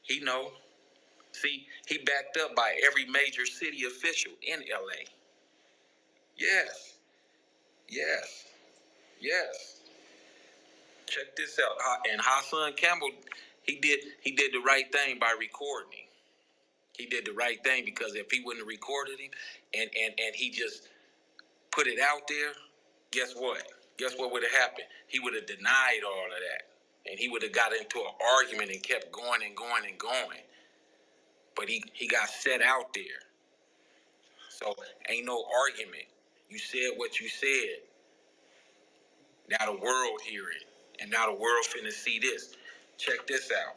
He know. See, he backed up by every major city official in LA. Yes, yes, yes. Check this out. And Hassan Campbell, he did the right thing by recording him. He did the right thing, because if he wouldn't have recorded him and he just put it out there, guess what? Guess what would have happened? He would have denied all of that. And he would have got into an argument and kept going and going and going. But he got set out there. So ain't no argument. You said what you said. Now the world hear it. And now the world finna see this. Check this out.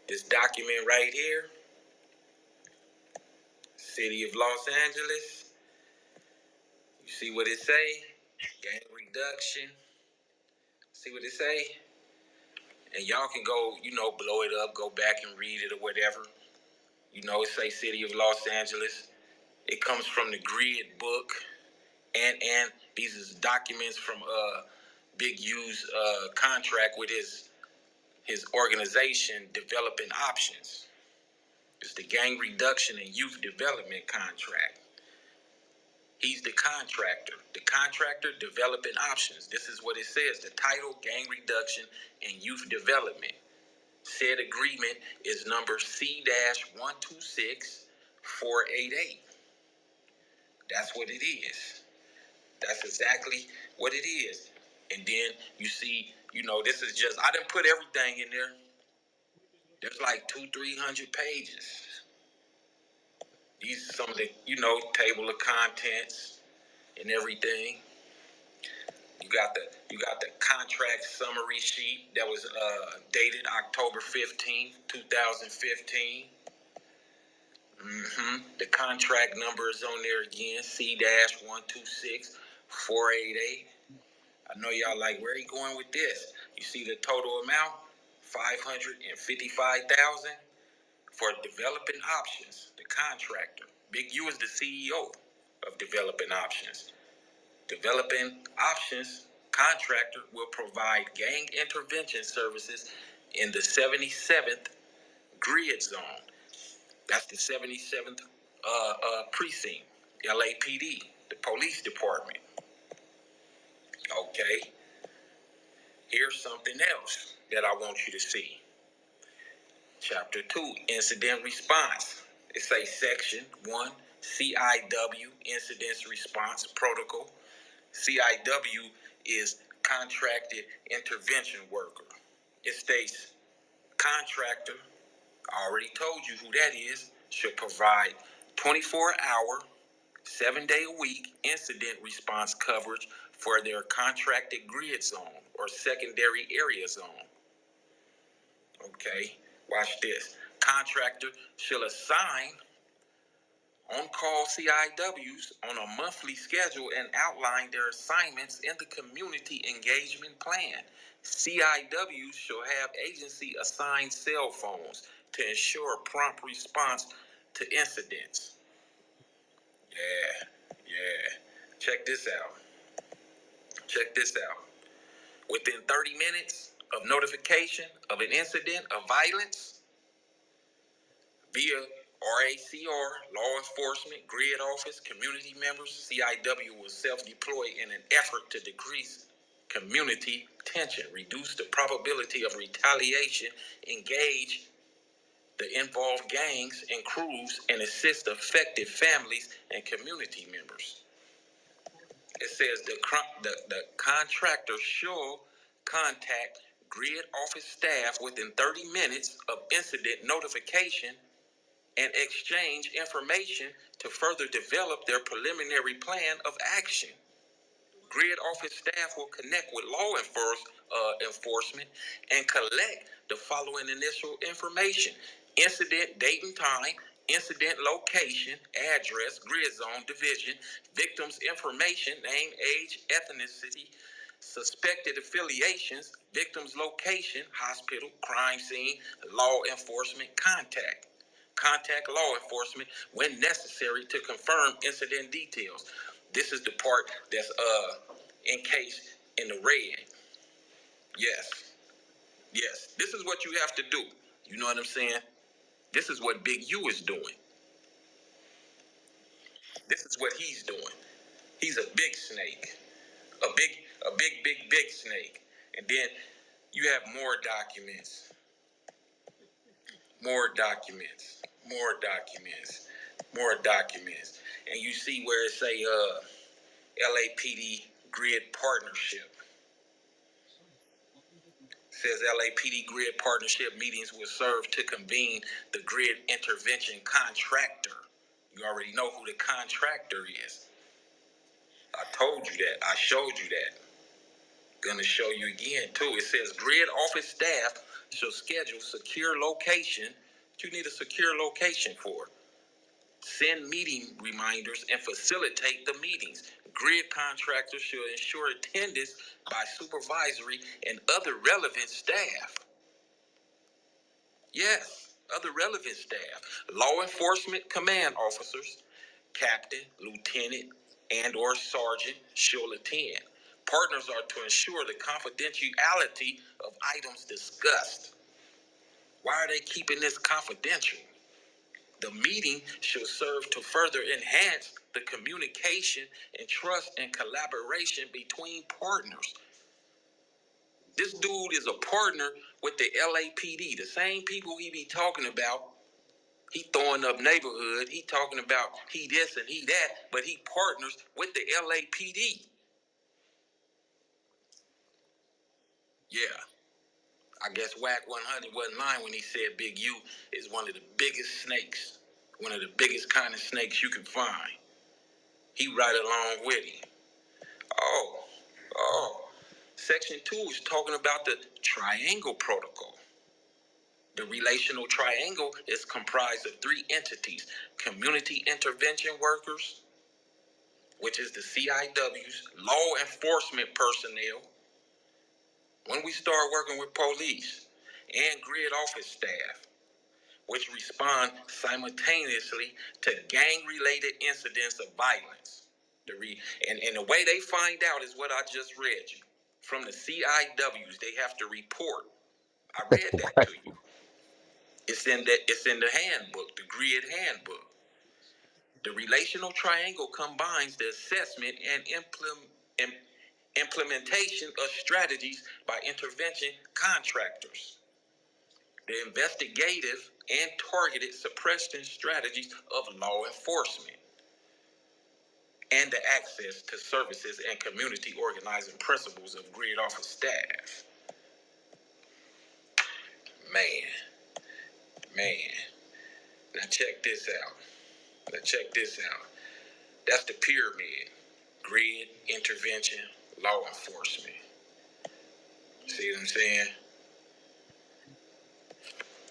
This document right here, City of Los Angeles. You see what it say? Gang reduction. See what it say? And y'all can go, blow it up, go back and read it or whatever. It say City of Los Angeles. It comes from the Grid book. And these is documents from Big U's contract with his organization, Developing Options. It's the Gang Reduction and Youth Development Contract. He's the contractor. The contractor, Developing Options. This is what it says. The title, Gang Reduction and Youth Development. Said agreement is number C-126488. That's what it is. That's exactly what it is. And then you see, this is just, I didn't put everything in there. There's like 200-300 pages. These are some of the, table of contents and everything. You got the contract summary sheet that was dated October 15th, 2015. The contract number is on there again, C-126488. I know y'all like, where are you going with this? You see the total amount, $555,000 for Developing Options, the contractor. Big U is the CEO of Developing Options. Developing Options contractor will provide gang intervention services in the 77th grid zone. That's the 77th precinct, LAPD, the police department. Okay. Here's something else that I want you to see. Chapter 2, Incident Response. It says Section 1, CIW, Incident Response Protocol. CIW is Contracted Intervention Worker. It states contractor, I already told you who that is, should provide 24-hour, 7-day-a-week incident response coverage for their contracted grid zone or secondary area zone. Okay, watch this. Contractor shall assign on-call CIWs on a monthly schedule and outline their assignments in the community engagement plan. CIWs shall have agency-assigned cell phones to ensure prompt response to incidents. Yeah. Check this out. Within 30 minutes of notification of an incident of violence via RACR, law enforcement, grid office, community members, CIW will self-deploy in an effort to decrease community tension, reduce the probability of retaliation, engage the involved gangs and crews, and assist affected families and community members. It says the contractor shall contact grid office staff within 30 minutes of incident notification and exchange information to further develop their preliminary plan of action. Grid office staff will connect with law enforcement and collect the following initial information: incident date and time, incident location, address, grid zone, division, victim's information, name, age, ethnicity, suspected affiliations, victim's location, hospital, crime scene, law enforcement contact. Contact law enforcement when necessary to confirm incident details. This is the part that's encased in the red. Yes. This is what you have to do. You know what I'm saying? This is what Big U is doing. This is what he's doing. He's a big snake. A big snake. And then you have more documents. More documents. More documents. More documents. And you see where it say LAPD grid partnership. It says LAPD grid partnership meetings will serve to convene the grid intervention contractor. You already know who the contractor is. I told you that. I showed you that. Gonna show you again too. It says grid office staff shall schedule secure location. What you need a secure location for? Send meeting reminders and facilitate the meetings. Grid contractors should ensure attendance by supervisory and other relevant staff. Yes, other relevant staff. Law enforcement command officers, captain, lieutenant, and or sergeant shall attend. Partners are to ensure the confidentiality of items discussed. Why are they keeping this confidential? The meeting shall serve to further enhance the communication and trust and collaboration between partners. This dude is a partner with the LAPD, the same people he be talking about. He throwing up neighborhood. He talking about he this and he that, but he partners with the LAPD. Yeah. I guess WACK 100 wasn't lying when he said Big U is one of the biggest snakes, one of the biggest kind of snakes you can find. He right along with him. Oh. Section 2 is talking about the triangle protocol. The relational triangle is comprised of 3 entities: community intervention workers, which is the CIWs, law enforcement personnel, when we start working with police, and grid office staff, which respond simultaneously to gang-related incidents of violence. And the way they find out is what I just read you. From the CIWs, they have to report. I read that to you. It's in the handbook, the grid handbook. The relational triangle combines the assessment and implementation of strategies by intervention contractors, the investigative and targeted suppression strategies of law enforcement, and the access to services and community organizing principles of grid office staff. Man. Now check this out. That's the pyramid. Grid, intervention, law enforcement. See what I'm saying?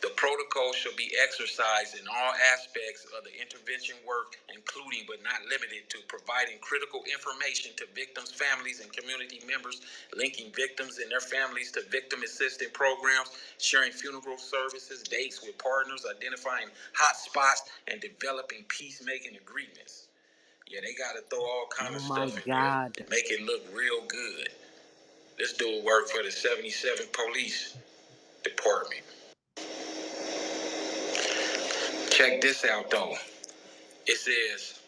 The protocol shall be exercised in all aspects of the intervention work, including but not limited to providing critical information to victims' families and community members, linking victims and their families to victim assistance programs, sharing funeral services, dates with partners, identifying hot spots, and developing peacemaking agreements. Yeah, they got to throw all kind of stuff in there, make it look real good. This dude worked for the 77 Police Department. Check this out, though. It says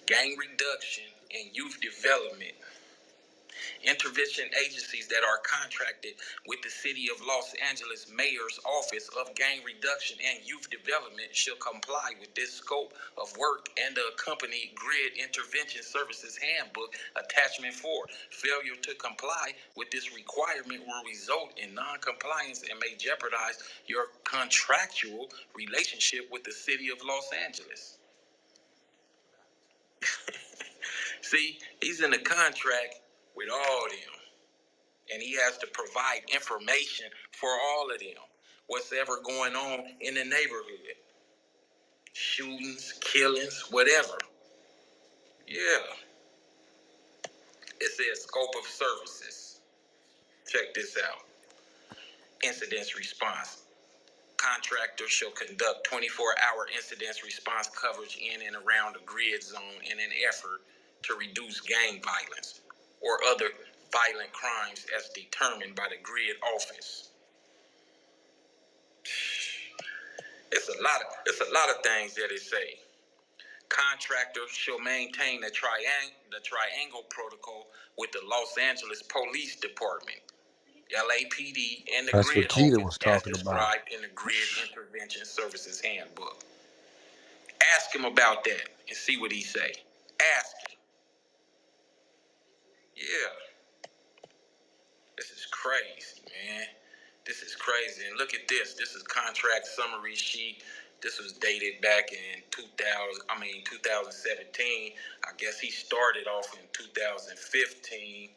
gang reduction and youth development. Intervention agencies that are contracted with the City of Los Angeles Mayor's Office of Gang Reduction and Youth Development shall comply with this scope of work and the accompanied Grid Intervention Services Handbook Attachment 4. Failure to comply with this requirement will result in non-compliance and may jeopardize your contractual relationship with the City of Los Angeles. See, he's in a contract with all of them, and he has to provide information for all of them. What's ever going on in the neighborhood. Shootings, killings, whatever. Yeah. It says scope of services. Check this out. Incidents response. Contractors shall conduct 24-hour incidents response coverage in and around the grid zone in an effort to reduce gang violence or other violent crimes as determined by the grid office. It's a lot of things that it say. Contractor shall maintain the triangle protocol with the Los Angeles Police Department, LAPD, and the That's what grid Keita office was as talking about. described in the Grid Intervention Services Handbook. Ask him about that and see what he say. Ask him. Yeah, this is crazy, man. This is crazy. And look at this. This is contract summary sheet. This was dated back in 2017. I guess he started off in 2015.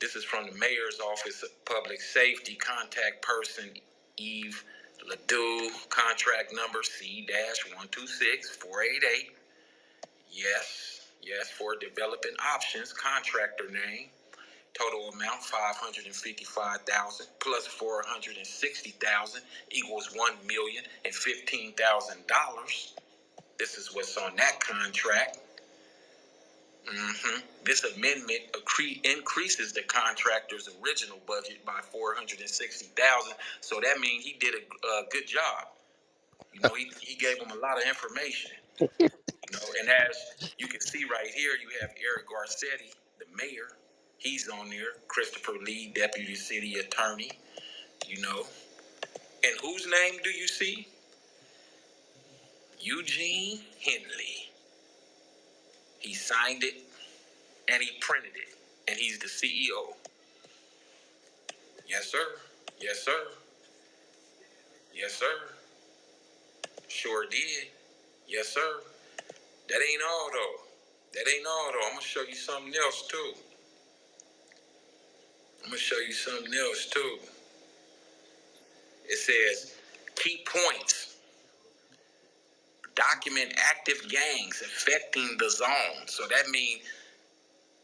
This is from the Mayor's Office of Public Safety. Contact person Eve Ledoux. Contract number C-126488. Yes, for developing options. Contractor name. Total amount $555,000 plus $460,000 equals $1,015,000. This is what's on that contract. This amendment increases the contractor's original budget by $460,000. So that means he did a good job. You know, he gave him a lot of information. You know, and as you can see right here, you have Eric Garcetti, the mayor. He's on there. Christopher Lee, deputy city attorney. You know, and whose name do you see? Eugene Henley. He signed it and he printed it, and he's the CEO. Yes, sir. Yes, sir. Yes, sir. Sure did. Yes, sir. That ain't all, though. That ain't all, though. I'm going to show you something else, too. It says, key points. Document active gangs affecting the zone. So that means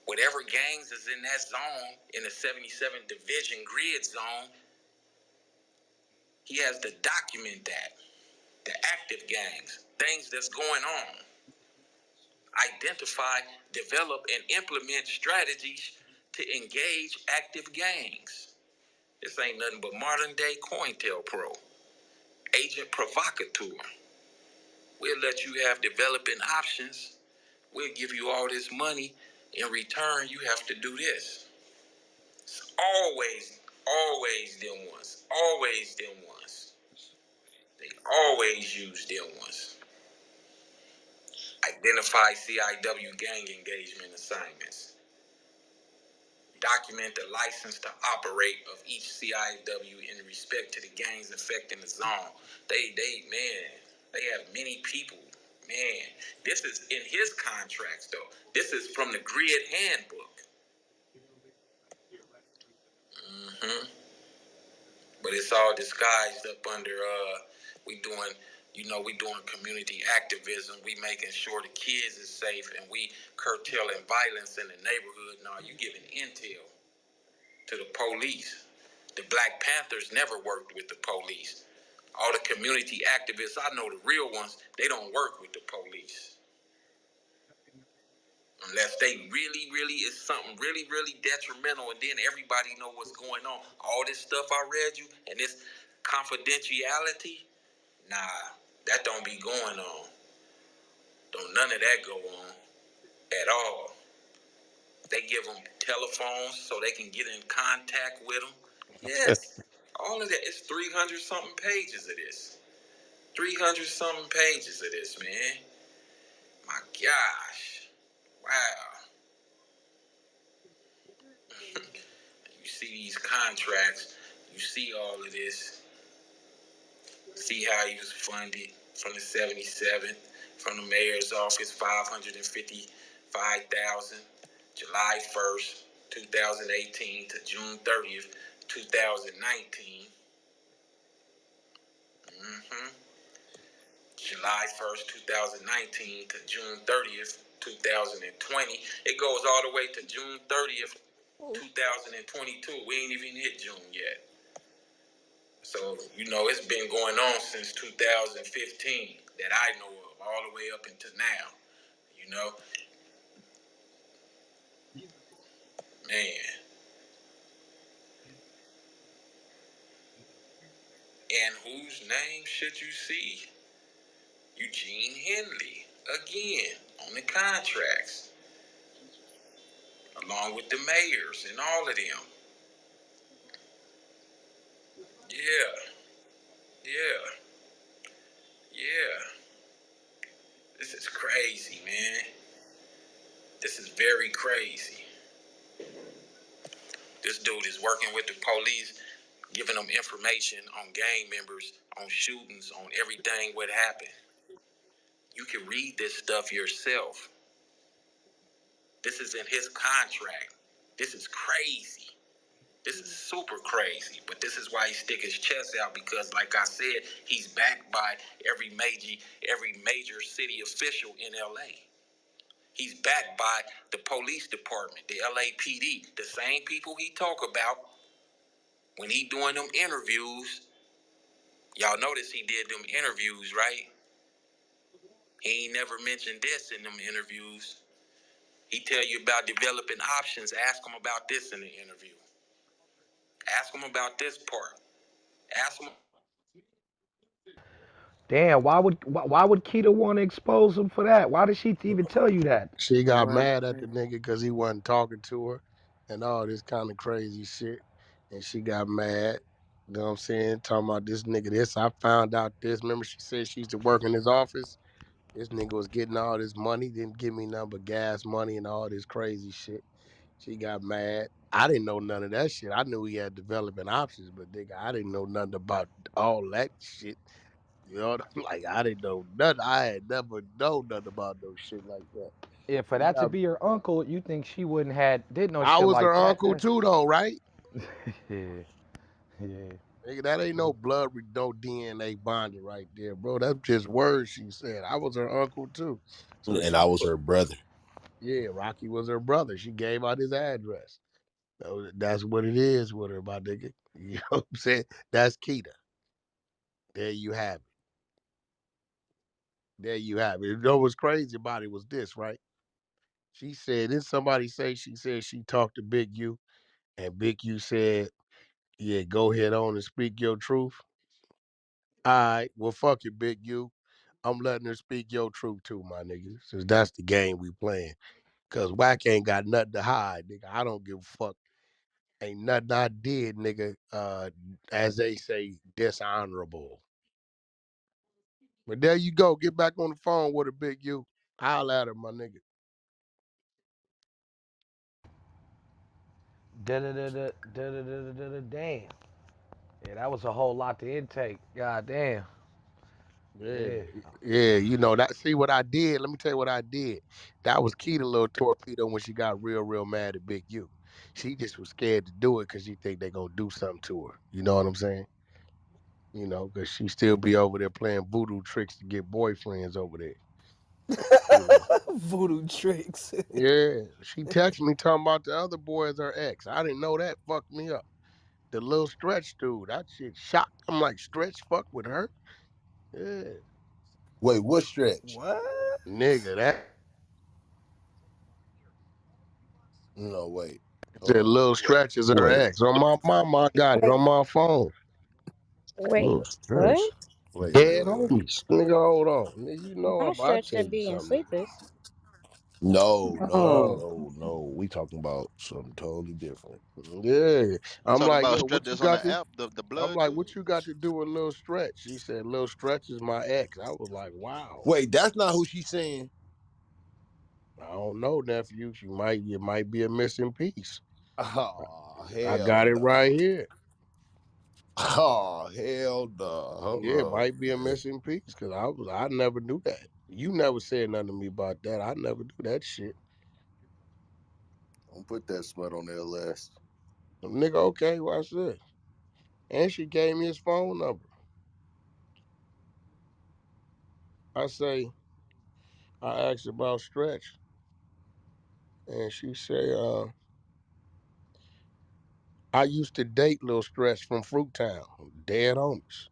whatever gangs is in that zone, in the 77 Division grid zone, he has to document that. The active gangs, things that's going on. Identify, develop, and implement strategies to engage active gangs. This ain't nothing but modern day COINTELPRO. Agent provocateur. We'll let you have developing options. We'll give you all this money. In return, you have to do this. It's always them ones. Always them ones. They always use them ones. Identify CIW gang engagement assignments. Document the license to operate of each CIW in respect to the gangs affecting the zone. They have many people. Man, this is in his contracts though. This is from the grid handbook. But it's all disguised up under we doing community activism. We making sure the kids is safe, and we curtailing violence in the neighborhood. No, you giving intel to the police. The Black Panthers never worked with the police. All the community activists, I know the real ones, they don't work with the police. Unless they really is something really detrimental, and then everybody know what's going on. All this stuff I read you, and this confidentiality, nah, that don't be going on. Don't none of that go on at all. They give them telephones so they can get in contact with them. Yes, all of that. It's 300 something pages of this. 300 something pages of this, man. My gosh. Wow. You see these contracts. You see all of this. See how he was funded from the 77th, from the mayor's office, $555,000, July 1st, 2018 to June 30th, 2019. July 1st, 2019 to June 30th, 2020. It goes all the way to June 30th, 2022. We ain't even hit June yet. So, it's been going on since 2015 that I know of, all the way up until now. Man. And whose name should you see? Eugene Henley, again, on the contracts, along with the mayors and all of them. Yeah, yeah, yeah. This is crazy, man. This is very crazy. This dude is working with the police, giving them information on gang members, on shootings, on everything what happened. You can read this stuff yourself. This is in his contract. This is crazy. This is super crazy. But this is why he stick his chest out, because like I said, he's backed by every major city official in LA. He's backed by the police department, the LAPD, the same people he talk about when he doing them interviews. Y'all notice he did them interviews, right? He ain't never mentioned this in them interviews. He tell you about developing options. Ask him about this in the interview. Ask him about this part. Ask him. Damn, why would Keita want to expose him for that? Why did she even tell you that? She got What? mad at the nigga because he wasn't talking to her and all this kind of crazy shit. And she got mad. You know what I'm saying? Talking about this nigga this. I found out this. Remember she said she used to work in his office? This nigga was getting all this money, didn't give me nothing but gas money and all this crazy shit. She got mad. I didn't know none of that shit. I knew he had developing options, but nigga, I didn't know nothing about all that shit. You know what I'm like? I didn't know nothing. I had never known nothing about no shit like that. Yeah, for She that to got be your uncle, you think she wouldn't had did no I shit was her like that? uncle too, though, right? Yeah, yeah. Nigga, that ain't no blood, no DNA bonding right there, bro. That's just words she said. I was her uncle too. So And she, I was her brother. yeah, Rocky was her brother. She gave out his address. So that's what it is with her, my nigga. You know what I'm saying? That's Keita. There you have it. There you have it. You know what's crazy about it was this, right? She said, didn't somebody say she said she talked to Big U and Big U said, yeah, go ahead on and speak your truth? All right, well, fuck it, Big U. I'm letting her speak your truth too, my nigga. Since that's the game we playing. Cause WACK ain't got nothing to hide, nigga. I don't give a fuck. Ain't nothing I did, nigga. As they say, dishonorable. But there you go. Get back on the phone with her, Big U. Holla at her, my nigga. Da da da da da da da da da. Damn. Yeah, that was a whole lot to intake. God damn. Yeah, Yeah. yeah, you know that. See what I did? Let me tell you what I did. That was key to little torpedo when she got real mad at Big U. She just was scared to do it because she think they gonna do something to her. You know what I'm saying? You know, because she still be over there playing voodoo tricks to get boyfriends over there. You know. Voodoo tricks. Yeah, she texted me talking about the other boy as her ex. I didn't know that. Fucked me up. The little Stretch dude, that shit shocked. I'm like, Stretch fuck with her? Yeah, Wait, what stretch? What? nigga, that No, wait. Hold said on. little Stretch is her Wait. ex. On my mama, I got it Wait, on my phone. wait, Little stretch. what? Dead homies. Nigga, hold on. Nigga, you know Not I'll stretch tell that you be in something. sleepers. No, no, Oh, no, no. We talking about something totally different. Yeah. You I'm talking like, about yo, strip what you that's on got the to app, the I'm blood like, dude? what you got to do with Lil Stretch? She said, Lil Stretch is my ex. I was like, wow. Wait, that's not who she's saying. I don't know, nephew. It might be a missing piece. Oh, I hell got it no. right here. Oh, hell no. Hold Yeah, it on. might be a missing piece because I never knew that. You never said nothing to me about that. I never do that shit. Don't put that smut on their list. Nigga, okay, watch this. And she gave me his phone number. I say, I asked about Stretch, and she say, I used to date Lil Stretch from Fruittown. Dead homies.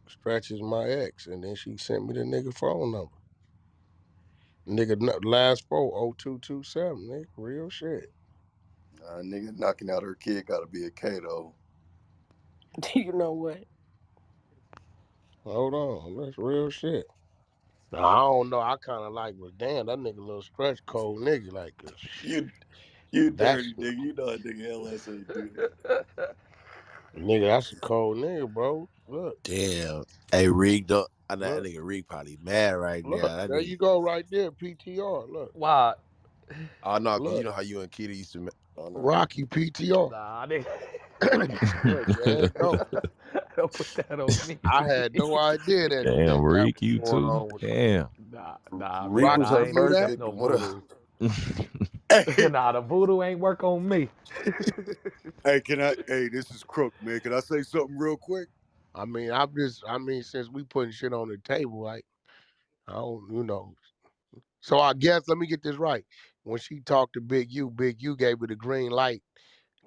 Stretch is my ex, and then she sent me the nigga phone number. Nigga, last four, 0227, nigga, real shit. Nigga knocking out her kid gotta be a K though. You know what? Hold on, that's real shit. Now, I don't know. I kind of like, but damn, that nigga a little stretch cold nigga. Like, You that's dirty nigga. You know a nigga LS ain't do that. nigga. That's a cold nigga, bro. Look, Damn. Hey, Rick, I know that look, nigga Rick probably mad right look. now. That There nigga. you go, right there. PTR. Look, Why? Oh no, cause you look. know how you and Keita used to. Oh no. Rocky PTR. Nah, nigga. Look, there you go. Don't put that on me. I had no idea that Damn, that Reek, was you going too? on with Damn. Nah, Rick man. was Rocky. I her You ain't know knew first that? no victim. What up? voodoo. Hey, Nah, the voodoo ain't work on me. hey, hey, this is Crook, man. Can I say something real quick? I mean, since we putting shit on the table, like, I don't, you know. So I guess, let me get this right. When she talked to Big U gave her the green light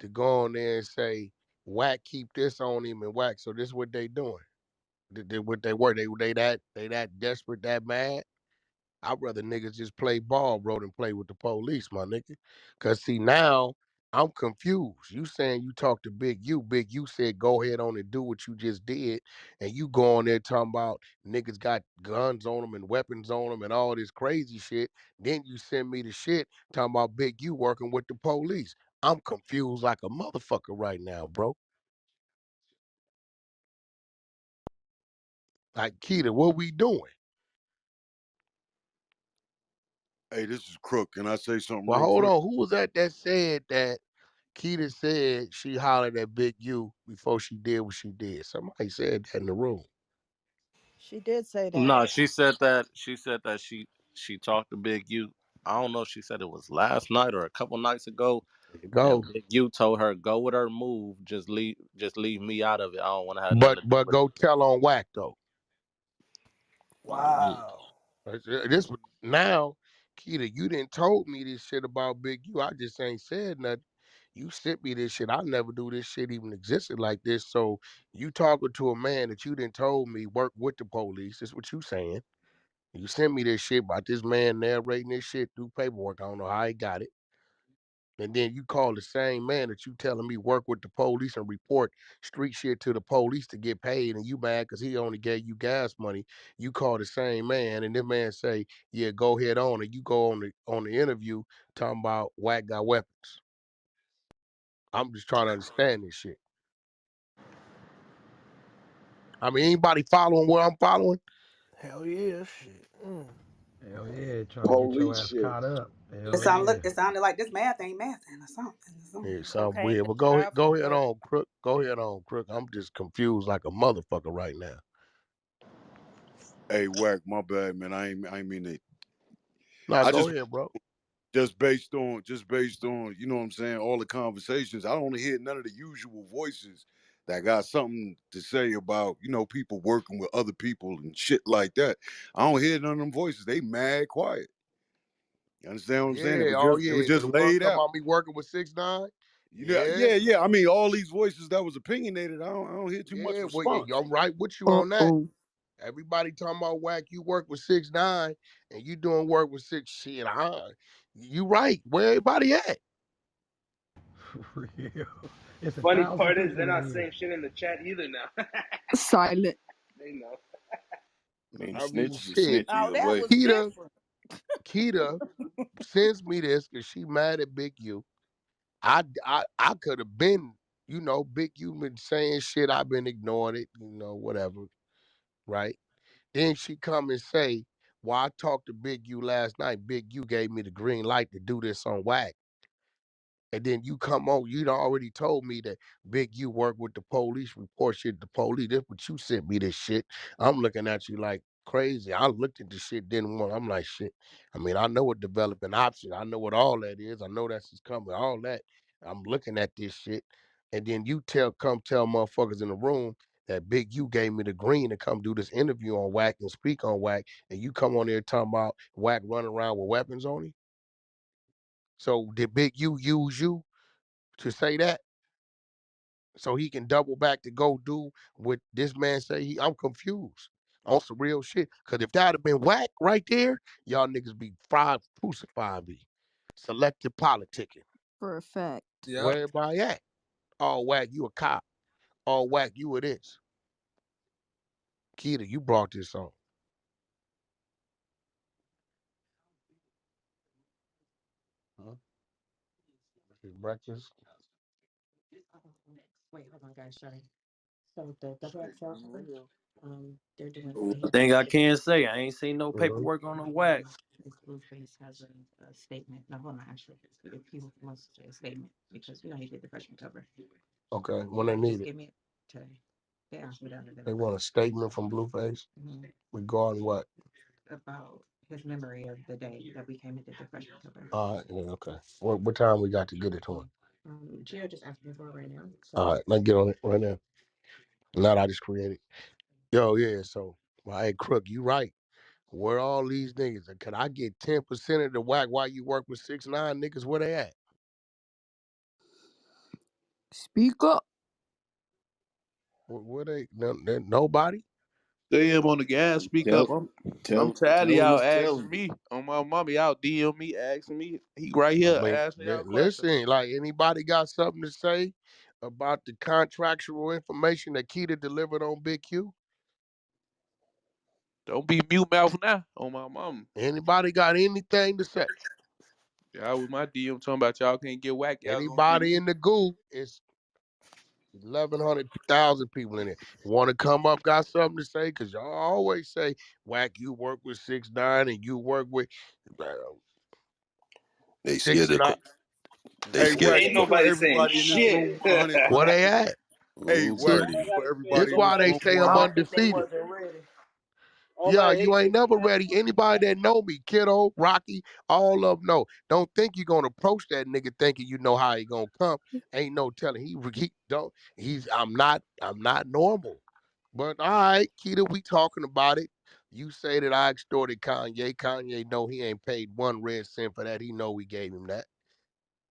to go on there and say, WACK, keep this on him and WACK. So this is what they doing. What they were. They that desperate, that mad. I'd rather niggas just play ball, bro, than play with the police, my nigga. Cause see now I'm confused. You saying you talked to Big U said go ahead on and do what you just did, and you go on there talking about niggas got guns on them and weapons on them and all this crazy shit. Then you send me the shit talking about Big U working with the police. I'm confused like a motherfucker right now, bro. Like Keita, what we doing? Hey, this is Crook. Can I say something Well, real hold quick? on. Who was that said that Keita said she hollered at Big U before she did what she did? Somebody said that in the room. She did say that. No, she said that. She talked to Big U. I don't know if she said it was last night or a couple nights ago. There you And go. Big U told her, "Go with her move. Just leave me out of it. I don't want to have nothing to do But with it." go tell on WACK though. Wow. This now, Keita, you didn't told me this shit about Big U. I just ain't said nothing. You sent me this shit. I never knew this shit even existed like this. So you talking to a man that you didn't told me work with the police. That's what you saying. You sent me this shit about this man narrating this shit through paperwork. I don't know how he got it. And then you call the same man that you telling me work with the police and report street shit to the police to get paid, and you mad because he only gave you gas money. You call the same man, and this man say, "Yeah, go ahead on," and you go on the interview talking about WACK got weapons. I'm just trying to understand this shit. I mean, anybody following what I'm following? Hell yeah, shit. Hell yeah, trying to get your Police ass shit. caught up. It Hell sounded yeah. it sounded like this math ain't mathing or something. Yeah, something Okay, weird. the But trial for go ahead what? on, Crook. Go ahead on, Crook. I'm just confused like a motherfucker right now. Hey, Wack, my bad, man. I ain't mean to. Nah, I go just ahead, bro. just based on, you know what I'm saying, all the conversations. I don't hear none of the usual voices that got something to say about, people working with other people and shit like that. I don't hear none of them voices. They mad quiet. You understand what I'm saying? Yeah, oh It was yeah. just The one laid talking out. about me working with 6ix9ine. You know, Yeah, yeah. I mean, all these voices that was opinionated, I don't hear too much yeah. Well, yeah, response. I'm right with you on that. Mm-mm. Everybody talking about WACK, you work with 6ix9ine and you doing work with six shit. You right. Where everybody at? For real. It's a Funny thousand part is they're people in not here. saying shit in the chat either now. Silent. They know. I mean, the I mean, snitch is a shit. snitch Oh, either that way. was different. Keita sends me this because she mad at Big U. I could have been, Big U been saying shit. I've been ignoring it, whatever, right? Then she come and say, "Well, I talked to Big U last night. Big U gave me the green light to do this on WACK." And then you come on, you done already told me that Big U work with the police, report shit to police. This what you sent me this shit. I'm looking at you like crazy. I looked at the shit, didn't want. I'm like shit. I mean, I know what developing option. I know what all that is. I know that's just coming. All that. I'm looking at this shit. And then you come tell motherfuckers in the room that Big U gave me the green to come do this interview on WACK and speak on WACK. And you come on there talking about WACK running around with weapons on him. So did Big U use you to say that so he can double back to go do what this man say? I'm confused on some real shit. Cause if that had been WACK right there, y'all niggas be fried, crucified me. Selective politicking. For a fact. Where Yep. everybody at? Oh, WACK, you a cop. Oh, Whack, you were this. Keita, you brought this on. Huh? This breakfast. Wait, hold on, guys. Sorry. So the WXL, they're doing. One thing I can say, I ain't seen no Mhm. paperwork on the WACK. This Blueface has a statement. No, hold on. Actually, if he wants to say a statement, because he did the freshman cover. Okay, when they need it. Give me it today. They asked me down They today want a statement from Blueface regarding what? about his memory of the day that we came and did the freshman cover. Yeah, okay. What time we got to get it to him? Gio just asked me for it right now. So. All right, let's get on it right now. Not I just created. Yo, yeah, so, well, hey, Crook, you right. Where all these niggas? Could I get 10% of the whack while you work with 6ix9ine niggas? Where they at? Speak up. Where they? Nobody? They am on the gas. Speak up. I'm tired of Tell him y'all to tell asking him. me on my mama. Y'all DM me, asking me. He right I here mean, asking y'all questions. listen, like anybody got something to say about the contractual information that Keita delivered on Big Q? Don't be mute mouth now on my mama. Anybody got anything to say? Y'all with my DM talking about y'all can't get whack. Y'all gonna get Anybody me. in the goo? It's 1,100,000 people in there. Want to come up? Got something to say? Cause y'all always say, "Whack, you work with 6ix9ine and you work with They scared six to. and I." They Hey, scared Whack, to Ain't come. you for Nobody saying everybody in this shit. room 100. where they at? Hey, Whack, See, for this everybody in why this they room say I I'm 100. don't think they undefeated. wasn't ready. Yeah, you ain't never ready. Anybody that know me, Kiddo, Rocky, all of them know. Don't think you're gonna approach that nigga thinking you know how he gonna come. Ain't no telling. He don't. I'm not normal. But all right, Keita, we talking about it. You say that I extorted Kanye. Kanye know he ain't paid 1 red cent for that. He know we gave him that.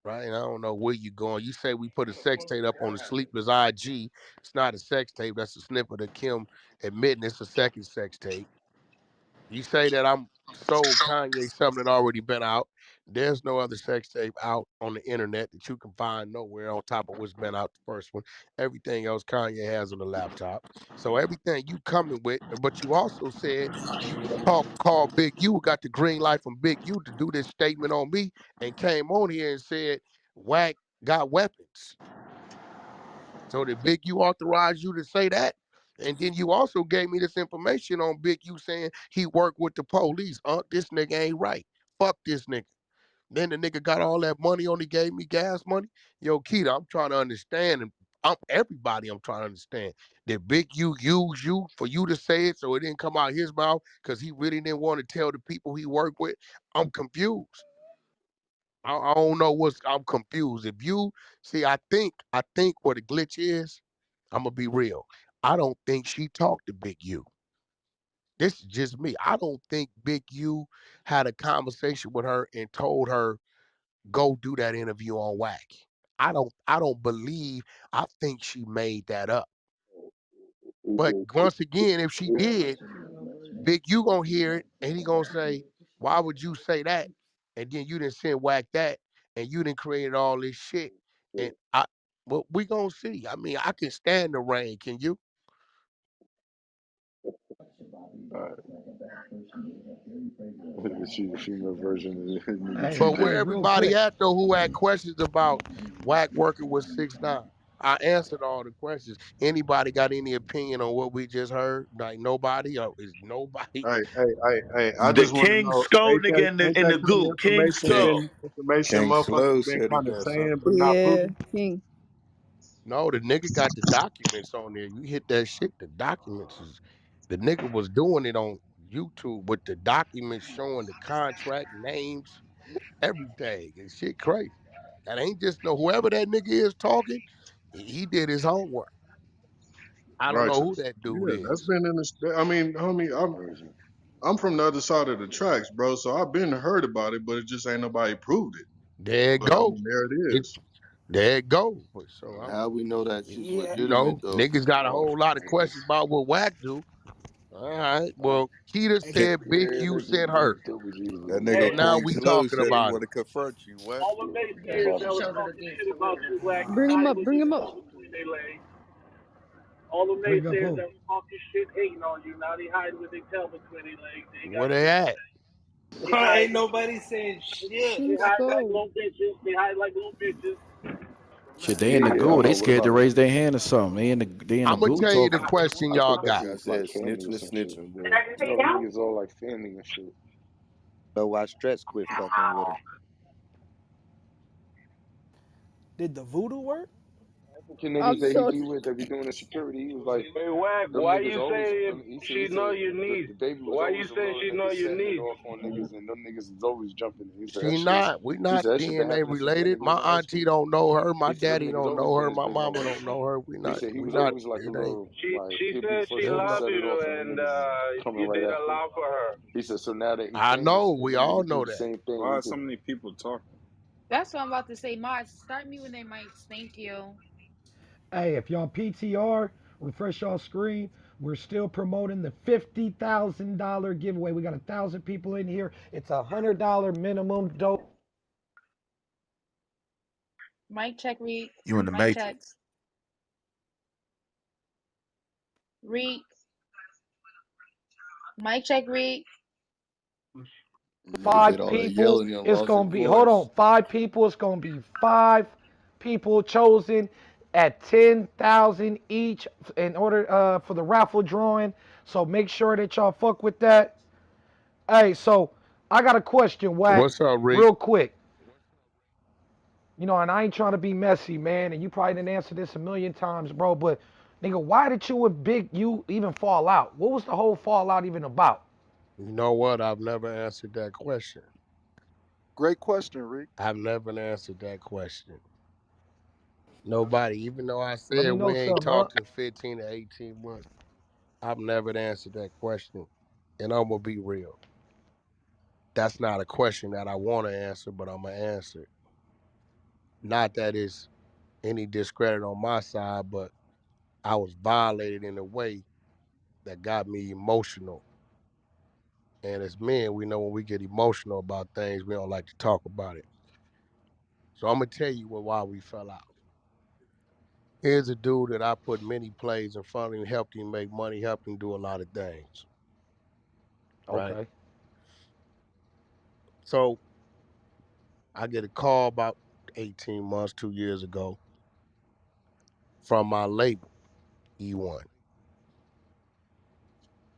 Right? And I don't know where you going. You say we put a sex tape up on the Sleepless IG. It's not a sex tape. That's a snippet of Kim admitting it's a second sex tape. You say that I'm sold Kanye something that already been out. There's no other sex tape out on the internet that you can find nowhere on top of what's been out the first one. Everything else Kanye has on the laptop. So everything you coming with, but you also said you called Big U, got the green light from Big U to do this statement on me and came on here and said, Wack got weapons. So did Big U authorize you to say that? And then you also gave me this information on Big U saying he worked with the police. This nigga ain't right. Fuck this nigga. Then the nigga got all that money on, he gave me gas money. Yo, Keita, I'm trying to understand, and I'm trying to understand. Did Big U use you for you to say it so it didn't come out his mouth because he really didn't want to tell the people he worked with? I'm confused. I don't know I'm confused. If you see, I think what the glitch is, I'm gonna be real. I don't think she talked to Big U. This is just me. I don't think Big U had a conversation with her and told her, go do that interview on WACK. I don't believe, I think she made that up. But once again, if she did, Big U gonna hear it and he gonna say, why would you say that? And then you didn't send Whack that and you didn't create all this shit. And well, we gonna see. I mean, I can stand the rain, can you? She the female version of nigga Hey, But TJ. where hey, real everybody quick. at though who had questions about Whack working with 6ix9ine? I answered all the questions. Anybody got any opinion on what we just heard? Like nobody? Or is nobody? Hey, I The just want to King know, Skull nigga in ain't the that kind goo. of King information King, Skull. been information King motherfuckers Slow been said he kind of got saying something. but not Yeah, proving? King. No, the nigga got the documents on there. You hit that shit, the documents is the nigga was doing it on YouTube with the documents showing the contract names, everything. And shit crazy. That ain't just no whoever that nigga is talking, he did his homework. I don't know who Righteous. that dude Yeah, that's is. been in the. I mean, homie, I'm from the other side of the tracks, bro. So I've been heard about it, but it just ain't nobody proved it. There it But I go. mean, there it It is. there it go. So How we know that shit's Yeah. legitimate though? niggas got a Oh, whole lot of questions about what Wack do. All right. Well, Keita Hey, King, said Big U sent her. that So nigga Hey, now King we Slow talking said he about it. want to confront you. What? all the Yeah, naysayers she that was showed it talking again shit for about real. you, Black, bring him now they up. want Bring you to him up. come between their legs. All the Bring up naysayers who? that was talking shit, hating on you, now they hide with their tail between their legs. They ain't got Where they shit to at? say. They hide. Ain't nobody saying shit. They She's hide like cool. little bitches. They hide like little bitches. Shit, they Yeah, in the yeah, I goo. They know. What scared to about raise their hand or something. They in the I'm gonna goo tell you the talking. question I y'all thought that got. shit I was like said family or snitching, some shit. snitching, bro. You know, them niggas all like family and shit. Know why Stretch quit fucking with her. Did the voodoo work? I think your I'm niggas that he so be with that be doing the security, he was like, Hey, Wack, them why niggas you always, saying them, she he know said your niece? the baby was Why you always a saying little she nigga know your setting it niece? off on niggas, and them niggas is always jumping. He said that She shit is, not. We he not said that shit been DNA happening since that related. nigga was My in high auntie school. don't know her. My He said them daddy niggas don't always know her. been My been mama on. don't know her. We He not. said he We was not. always like a It ain't. little, like, She he'll be the said she first It one to ain't. love set it you off, and them and niggas is coming you right did a after. lot for her. He said, so now that he I know. famous, if We them all niggas do know the that. same thing, Why we are so could. many people talking? That's what I'm about to say. Mods, start me when they mics. Thank you. Hey, if y'all PTR, refresh y'all screen. We're still promoting the $50,000 giveaway. We got 1,000 people in here. It's $100 minimum. Dope. Mic check, read. You in the Mic check. Matrix. Read. Mic check, read. Nigga did Five all that people. yelling and It's lost his gonna be. Hold voice. on. Five people. It's gonna be five people chosen at 10,000 each in order for the raffle drawing. So make sure that y'all fuck with that. Hey, so I got a question, Wack, What's up, Rick? real quick. You know, and I ain't trying to be messy, man. And you probably didn't answer this a million times, bro. But nigga, why did you and Big U even fall out? What was the whole fallout even about? You know what? I've never answered that question. Great question, Rick. I've never answered that question. Nobody, even though I Let said me know we ain't something, huh? talking 15 to 18 months, I've never answered that question. And I'm gonna be real. That's not a question that I want to answer, but I'm gonna answer it. Not that it's any discredit on my side, but I was violated in a way that got me emotional. And as men, we know when we get emotional about things, we don't like to talk about it. So I'm gonna tell you why we fell out. Here's a dude that I put many plays in front of him, helped him make money, helped him do a lot of things. Right. Okay. So I get a call about 18 months, 2 years ago from my label, E1.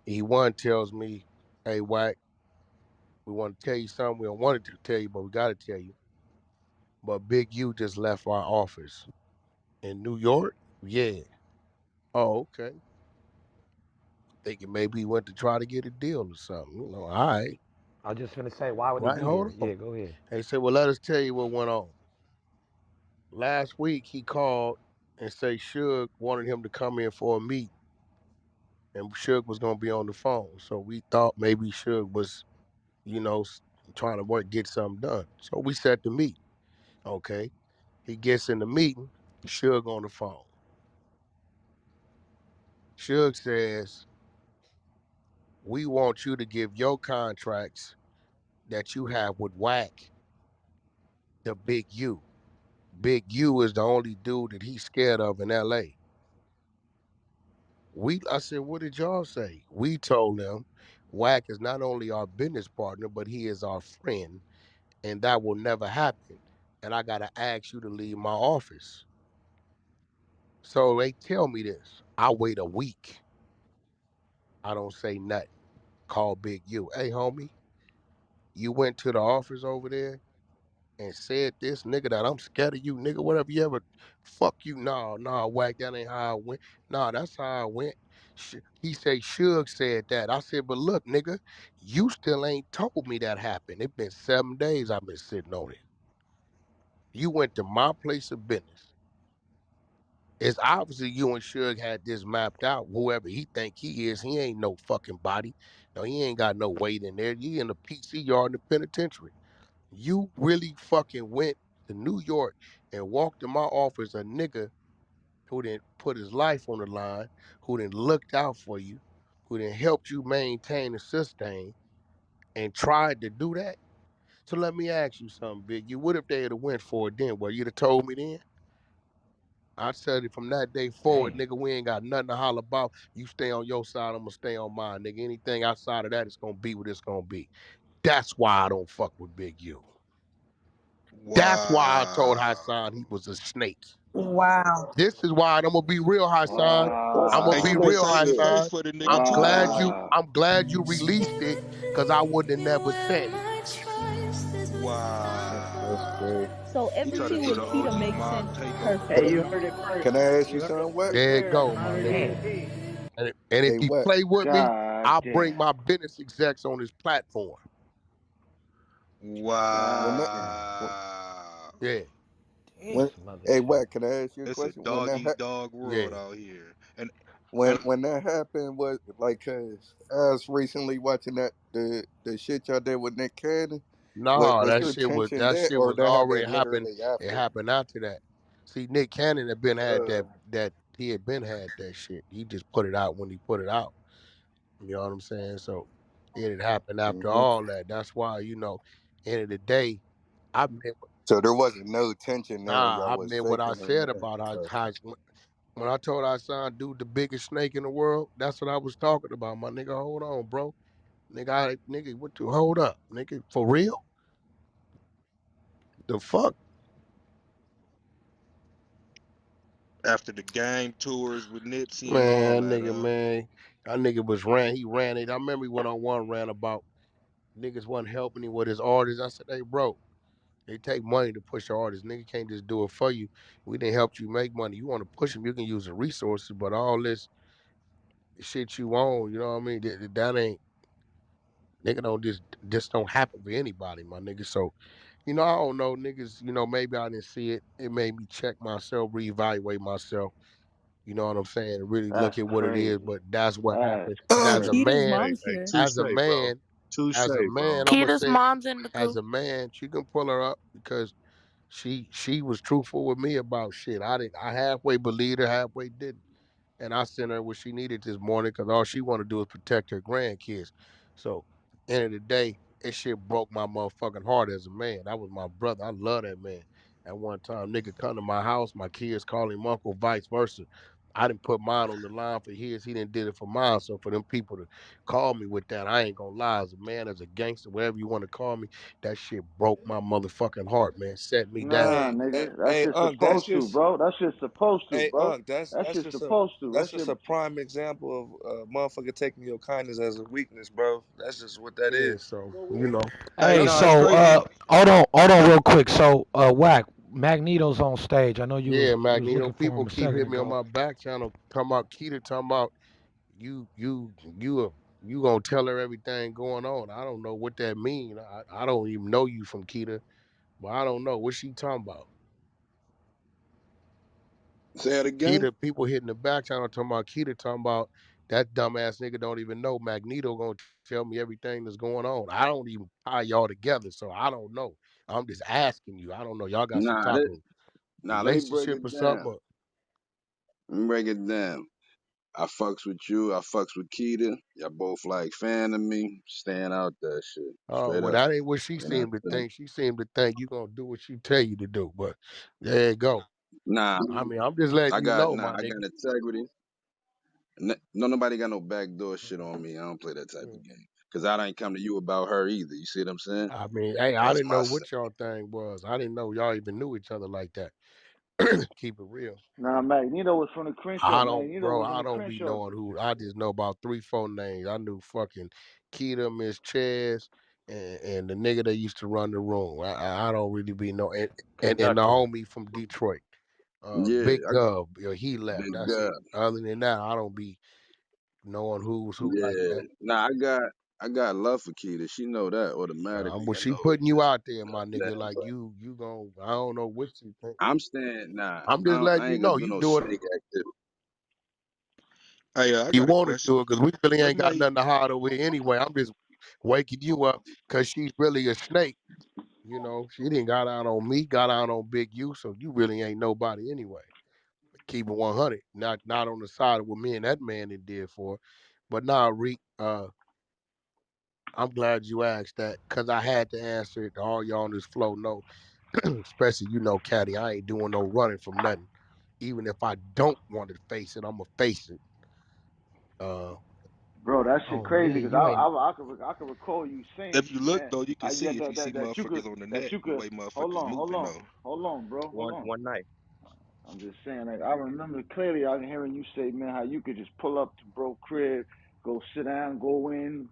E1 tells me, hey, Wack, we want to tell you something. We don't want to tell you, but we got to tell you. But Big U just left our office in New York. Yeah. Oh, okay. Thinking maybe he went to try to get a deal or something. All right. I was just gonna say, why would he Right, be here? hold on. Yeah, go ahead. They said, well, let us tell you what went on. Last week he called and say Suge wanted him to come in for a meet, and Suge was gonna be on the phone. So we thought maybe Suge was, you know, trying to get something done. So we set the meet. Okay. He gets in the meeting, Suge on the phone. Suge says, we want you to give your contracts that you have with WACK to Big U. Big U is the only dude that he's scared of in LA. I said, what did y'all say? We told them WACK is not only our business partner, but he is our friend, and that will never happen. And I gotta ask you to leave my office. So they tell me this. I wait a week. I don't say nothing. Call Big U. Hey, homie, you went to the office over there and said this, nigga, that I'm scared of you, nigga, whatever you ever, fuck you, nah, Whack, that ain't how I went. Nah, that's how I went. He said, Suge said that. I said, but look, nigga, you still ain't told me that happened. It been 7 days I've been sitting on it. You went to my place of business. It's obviously you and Suge had this mapped out. Whoever he think he is, he ain't no fucking body. No, he ain't got no weight in there. You in the PC yard in the penitentiary. You really fucking went to New York and walked in my office, a nigga who didn't put his life on the line, who didn't looked out for you, who didn't helped you maintain and sustain, and tried to do that. So let me ask you something, Big. You would if they had went for it then? Well, you'd have told me then. I said it from that day forward, Damn. nigga. We ain't got nothing to holler about. You stay on your side, I'm gonna stay on mine, nigga. Anything outside of that, it's gonna be what it's gonna be. That's why I don't fuck with Big U. That's why I told Wow. Hassan he was a snake. Wow. This is why I'm gonna be real, Hassan. That's I'm gonna Hey, be you gonna real, crazy save shit. face Hassan. for the nigga I'm too, glad don't you? you Wow. I'm glad you released it because I would have never said it. That's Wow. crazy. So He trying to everything do with the Keto OG makes mob sense takeover. Can Hey, I, perfectly. you heard it first. can I ask you You heard, something, Wack? yes, There it sir. go, You my heard it. nigga. Damn. And if Hey, you Wack. play with me, God I'll bring damn. my business execs on this platform. When God that, damn. Wow. Yeah, That's when, Damn. some other hey, shit. Wack, can I ask you a It's a question? dog eat dog world yeah. out here. And When that happened, was like, cause I was recently watching the shit y'all did with Nick Cannon. No, Was there tension that there, shit or was that already happened happened. literally It after? happened after that. See, Nick Cannon had been had Uh, that he had been had that shit. He just put it out when he put it out. You know what I'm saying? So it had happened after hmm all that. That's why, end of the day, I meant So there wasn't no tension there. Y'all I was meant what I faking or said nothing. about So, when I told our son dude the biggest snake in the world, that's what I was talking about, my nigga. Hold on, bro. Nigga, what to hold up, nigga? For real? The fuck? after the gang tours with Nipsey and all Man, that, nigga, man. That nigga he ran it. I remember he went on one rant about niggas wasn't helping him with his artists. I said, hey, bro, they take money to push artists. Nigga can't just do it for you. We didn't help you make money. You want to push them, you can use the resources, but all this shit you own, you know what I mean? That ain't nigga don't just don't happen for anybody, my nigga. So, I don't know, niggas, maybe I didn't see it. It made me check myself, reevaluate myself. You know what I'm saying? Really That's look at what it is. crazy. But that's what That's happened. As a crazy. Keita's man, mom's hey, here. touche, as a bro. man, Touche, as a bro. man, I'm gonna Kita's say, mom's in the as group. a man, she can pull her up because she was truthful with me about shit. I halfway believed her, halfway didn't. And I sent her what she needed this morning because all she want to do is protect her grandkids. So, end of the day, that shit broke my motherfucking heart as a man. That was my brother. I love that man. At one time, nigga come to my house, my kids call him uncle, vice versa. I didn't put mine on the line for his. He didn't did it for mine. So for them people to call me with that, I ain't gonna lie. As a man, as a gangster, whatever you want to call me, that shit broke my motherfucking heart, man. Set me down. Nah, hey, hey, nigga. That hey, shit's Unc, that's supposed to, just, bro. That shit's supposed to, hey, bro. Unc, that's That that's shit's just a supposed to. that's That just shit. a prime example of motherfucker taking your kindness as a weakness, bro. That's just what that Yeah, is. so Hey, Hey, nah, it's so crazy. hold on real quick. So Whack, Magneto's on stage. I know yeah, you was Magneto. looking for People him a keep second hitting me on ago. my back channel, talking about Keita, talking about you gonna tell her everything going on. I don't know what that mean. I don't even know you from Keita, but I don't know what she talking about. Say it again. Keita, people hitting the back channel talking about Keita, talking about that dumbass nigga don't even know Magneto gonna tell me everything that's going on. I don't even tie y'all together, so I don't know. I'm just asking you. I don't know. Y'all got some Nah, type of let me break relationship it or something? down. Let me break it down. I fucks with you. I fucks with Keita. Y'all both like fan of me. Staying out that shit. Oh, Straight well, up. that ain't what she You know seemed to what I'm saying? think. She seemed to think you gonna do what she tell you to do. But there you go. Nah, I mean, I'm just letting you know, my I got nigga. integrity. No, nobody got no backdoor shit on me. I don't play that type of game. Cause I ain't come to you about her either. You see what I'm saying? I mean, hey, I That's didn't my know shit. what y'all thing was. I didn't know y'all even knew each other like that. Keep it real. Nah, Magneto was from the Crenshaw. Magneto was in I the don't be Crenshaw knowing group. who. I just know about 3, 4 names. I knew fucking Keita, Miss Chaz, and the nigga that used to run the room. I don't really be know, and the Conductor. homie from Detroit, Yeah, Big Gov. He left. big That's guy. it. Other than that, I don't be knowing who's who like Yeah. that. Nah, I got love for Keita. She know that automatically. Well, I she know putting it's you just out there, you know my what I'm nigga. saying? Like you gon' I don't know what you think. I'm staying nah. I'm just letting I you ain't gonna know do you no do it. snake activity. Hey, I You got a want to question. do it because we really What's ain't got Mag? nothing to hide over here anyway. I'm just waking you up because she's really a snake. She didn't got out on me, got out on Big U, so you really ain't nobody anyway. Keep it 100, not on the side of what me and that man did for her. But nah, Reek, I'm glad you asked that because I had to answer it. All y'all on this flow know, especially Caddy, I ain't doing no running from nothing. Even if I don't want to face it, I'm gonna face it. Uh, Bro, that shit On crazy me, because you ain't. I could recall you saying If you shit, look man. though, you can How you see if you see that you could motherfuckers on the net, the way motherfuckers moving though. hold on, bro, hold on. One night. I'm just saying, like I remember clearly, I hearing you say, man, how you could just pull up to bro crib, go sit down, go in,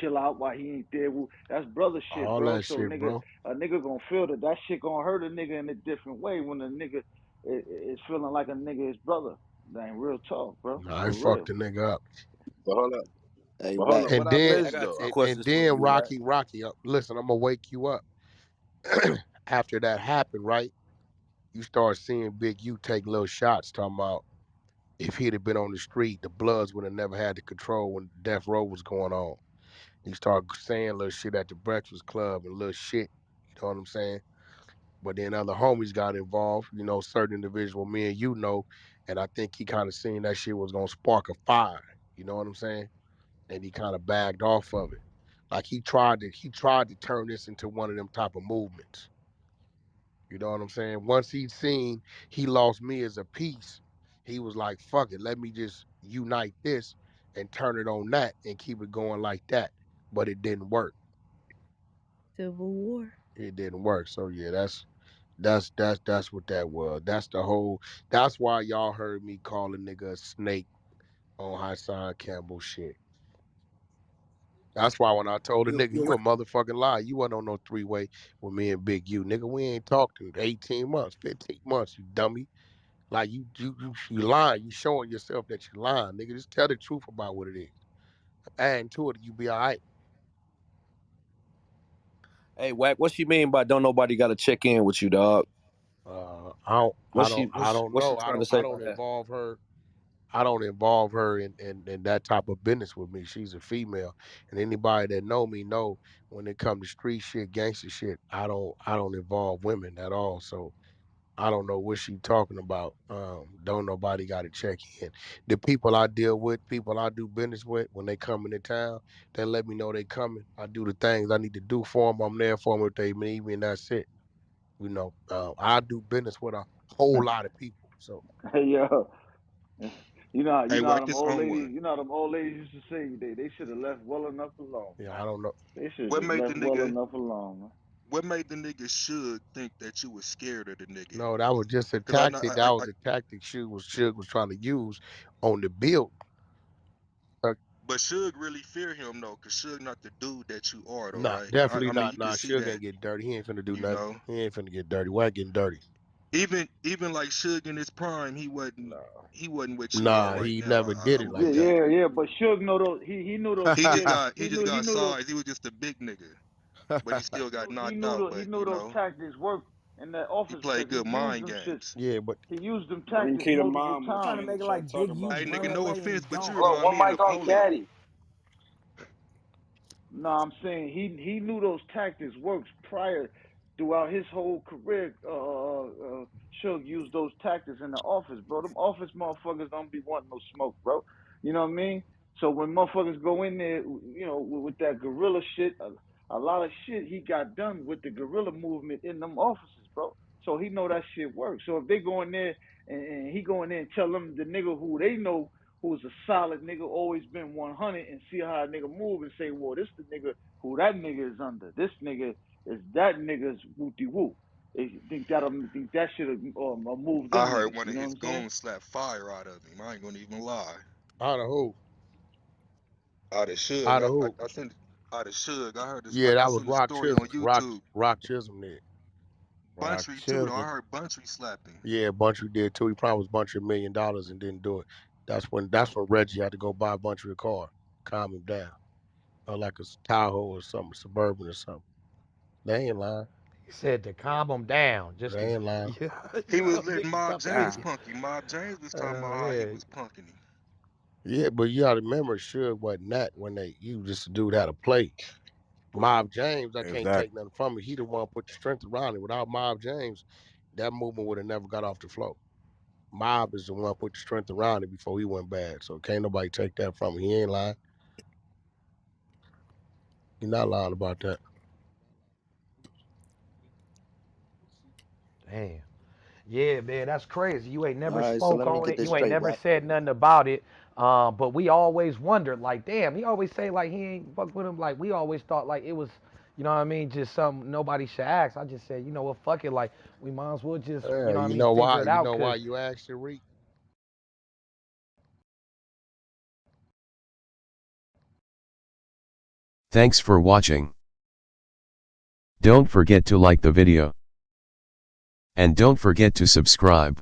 chill out while he ain't there. That's brother shit, all bro. that So shit, bro. a nigga gonna feel that shit gonna hurt a nigga in a different way when a nigga is feeling like a nigga is brother. That ain't real talk, bro, Nah, I for fucked real. the nigga up. But hold up, Hey, but hold Wack. up. What And I then, I missed got though? two and questions for then you, Wack. Rocky, listen, I'm gonna wake you up. After that happened, right? You start seeing Big U take little shots, talking about if he'd have been on the street, the Bloods would have never had the control when Death Row was going on. You start saying little shit at the Breakfast Club and little shit. You know what I'm saying? But then other homies got involved, certain individual, me and you know, and I think he kind of seen that shit was gonna spark a fire. You know what I'm saying? And he kind of bagged off of it. Like he tried to turn this into one of them type of movements. You know what I'm saying? Once he seen he lost me as a piece, he was like, fuck it, let me just unite this and turn it on that and keep it going like that. But it didn't work. Civil War. It didn't work. So yeah, that's what that was. That's why y'all heard me call a nigga a snake on Hassan Campbell shit. That's why when I told the nigga, you a motherfucking lie. You wasn't on no three-way with me and Big U. Nigga, we ain't talked in 18 months, 15 months, you dummy. Like you lying. You showing yourself that you lying. Nigga, just tell the truth about what it is. Adding to it, you be all right. Hey, Wack. What she mean by don't nobody got to check in with you, dog? I don't I What don't she I what's don't what's she know. trying to I say by don't that? involve her. I don't involve her in that type of business with me. She's a female. And anybody that know me know when it come to street shit, gangster shit, I don't involve women at all. So I don't know what she talking about. Don't nobody got to check in. The people I deal with, people I do business with, when they come into town, they let me know they coming. I do the things I need to do for them. I'm there for them if they need me, and that's it. I do business with a whole lot of people. So Hey yo, Hey, how Wack them is old on one. ladies, how them old ladies used to say they should have left well enough alone, yeah, man. I don't know. They should have What just made the left well nigga? enough alone, man. What made the nigga should think that you was scared of the nigga? No, that was just a Cause I know, tactic. That was a tactic Suge was trying to use on the build. Uh, but Suge really fear him though, cause Suge not the dude that you are though, nah, right? definitely I mean, not. you can Nah, see Suge that, ain't get dirty. He ain't finna do you nothing. know. He ain't finna get dirty. Why getting dirty? Even like Suge in his prime, Nah. he wasn't what you are Nah, right he now. never did I it would put Yeah, like it that. that way. but Suge know those he knew those yeah He just he got knew those size. He was just a big nigga, but he still got he knocked knew out. he But knew those tactics work in that he office played because he good used mind them shits. games. Yeah, but He used them But Bring tactics Key to multiple Mama, Trying to times. make King. it Try to like talk Big U about hey, it, nigga, bring man. no LA offense, and but you don't. remind me of Napoleon. No, I'm saying he knew those tactics works prior throughout his whole career. Suge used those tactics in the office, bro. Them office motherfuckers don't be wanting no smoke, bro. You know what I mean? So when motherfuckers go in there, with that gorilla shit, a lot of shit he got done with the gorilla movement in them offices, bro. So he know that shit works. So if they go in there and he go in there and tell them the nigga who they know who's a solid nigga, always been 100, and see how a nigga move and say, well, this the nigga who that nigga is under. This nigga is that nigga's wooty woo. They think that should have moved I them heard niggas. one You of know what his I'm saying? goons slap fire out of him. I ain't gonna even lie. out of who? Out of Suge, Out of who? I seen out of Suge. I heard this. Yeah, Like I that was seen the Rock story on Chisholm. YouTube. Rock Chisholm did. Rock Buntry too though. I Chisholm. heard Buntry slapping. Yeah, Buncher did too. He promised Buncher $1 million and didn't do it. That's when Reggie had to go buy Buncher a car, calm him down, or like a Tahoe or something, Suburban or something. They ain't lying. He said to calm him down, just to They ain't lying. He was letting nigga Mob stop James thinking. punk him. Mob James was talking about how he Yeah, was punking him. Yeah, but you gotta remember, Suge wasn't that when you just a dude had to play. Mob James, I can't take Exactly. nothing from him. He the one put the strength around it. Without Mob James, that movement would have never got off the floor. Mob is the one put the strength around it before he went bad. So can't nobody take that from him. He ain't lying. He not lying about that. damn. Yeah, man, that's crazy. You ain't All never right, so spoke let me on get it. this You ain't straight, never Wack. said nothing about it. But we always wondered, like, damn, he always say like he ain't fuck with him. Like we always thought like it was, you know what I mean, just something nobody should ask. I just said, you know what, fuck it. Like we might as well just, you Yeah, know what I you mean, know figure why? it You out, know why cause you asked Sharik? Thanks for watching. Don't forget to like the video. And don't forget to subscribe.